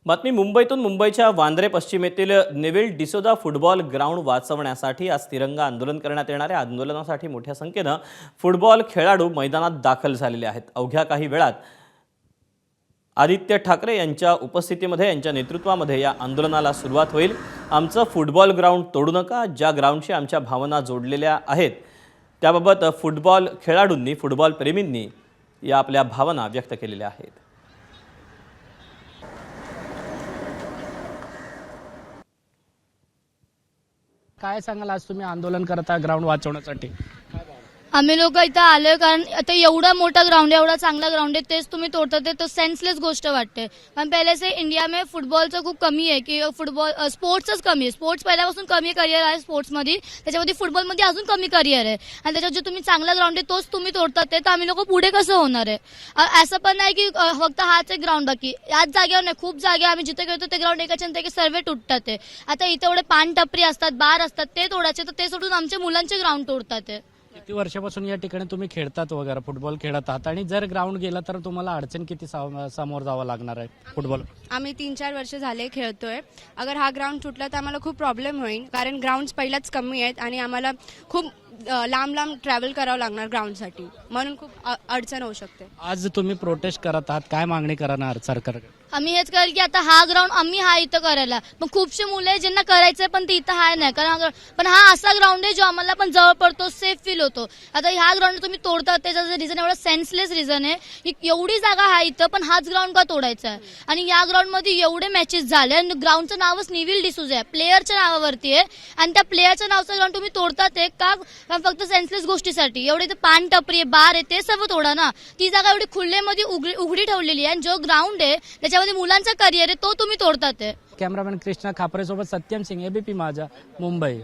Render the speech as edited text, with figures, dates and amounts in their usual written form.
बातमी मुंबईतून मुंबईच्या वांद्रे पश्चिमेतील नेव्हिल डिसोजा फुटबॉल ग्राउंड वाचवण्यासाठी आज तिरंगा आंदोलन करण्यात येणार आहे। आंदोलनासाठी मोठ्या संख्येने फुटबॉल खेळाडू मैदानात दाखल झालेले आहेत। अवघ्या काही वेळात आदित्य ठाकरे यांच्या उपस्थितीमध्ये यांच्या नेतृत्वामध्ये या आंदोलनाला सुरुवात होईल। आमचं फुटबॉल ग्राउंड तोडू नका, ज्या ग्राउंडशी आमच्या भावना जोडलेल्या आहेत त्याबाबत फुटबॉल खेळाडूंनी फुटबॉल प्रेमींनी या आपल्या भावना व्यक्त केलेल्या आहेत। काय सांगाल, आज तुम्ही आंदोलन करता ग्राउंड वाचवण्यासाठी? आम्ही लोक इथं आलोय कारण आता एवढा मोठा ग्राउंड आहे, एवढा चांगला ग्राउंड आहे, तेच तुम्ही तोडता ते तो सेन्सलेस गोष्ट वाटते। पण पहले से इंडिया में फुटबॉलचं खूप कमी आहे की फुटबॉल स्पोर्ट्सच कमी आहे। स्पोर्ट्स पहिल्यापासून कमी करिअर आहे स्पोर्ट्समध्ये, त्याच्यामध्ये फुटबॉलमध्ये अजून कमी करिअर आहे आणि त्याच्यात जो तुम्ही चांगला ग्राउंड आहे तोच तुम्ही तोडतात ते, तर आम्ही लोक पुढे कसं होणार आहे? असं पण नाही की फक्त हाच एक ग्राउंड बाकी याच जागेवर नाही, खूप जागे आम्ही जिथे खेळतो ते ग्राउंड एकाच्या ते सर्वे तुटतात ते। आता इथे एवढे पान टपरी असतात, बार असतात, ते तोडायचे तर ते सोडून आमच्या मुलांचे ग्राउंड तोडतात ते। किती वर्षापासून या ठिकाणी तुम्ही खेळतात वगैरे, फुटबॉल खेळत आहात आणि जर ग्राउंड गेला तर तुम्हाला अडचण किती समोर जावं लागणार आहे फुटबॉल? आम्ही 3-4 वर्ष झाले खेळतोय। अगर हा ग्राउंड तुटला तर आम्हाला खूप प्रॉब्लेम होईल, कारण ग्राउंड्स पहिलाच कमी आहेत आणि आम्हाला खूप लांब लांब ट्रॅव्हल करावं लागणार ग्राउंडसाठी, म्हणून खूप अडचण होऊ शकते। आज तुम्ही प्रोटेस्ट करत आहात, काय मागणी करणार सरकारकडे? आम्ही हेच करेल की आता हा ग्राउंड आम्ही हा इथं करायला, पण खूपशे मुलं आहे ज्यांना करायचंय पण ते इथं हाय नाही, कारण पण हा असा ग्राउंड आहे जो आम्हाला पण जवळ पडतो, सेफ फील होतो। आता ह्या ग्राउंड तुम्ही तोडता त्याचं रिझन एवढं सेन्सलेस रिझन आहे की एवढी जागा आहे इथं पण हाच ग्राउंड का तोडायचा आहे? आणि या ग्राउंड मध्ये एवढे मॅचेस झाले आणि ग्राउंडचं नावच नेव्हिल डिसूजा आहे, प्लेयरच्या नावावरती आहे आणि त्या प्लेयरच्या नावचं ग्राउंड तुम्ही तोडता ते का? फक्त सेन्सलेस गोष्टीसाठी। एवढे पान टपरी आहे, बार आहे, ते सर्व तोडा ना। ती जागा एवढी खुल्लेमध्ये उघडी ठेवलेली आहे आणि जो ग्राउंड आहे त्याच्यामध्ये मुलांचा करिअर आहे तो तुम्ही तोडतात। कॅमेरामॅन कृष्णा खापरे सोबत सत्यम सिंह, एबीपी माझा, मुंबई।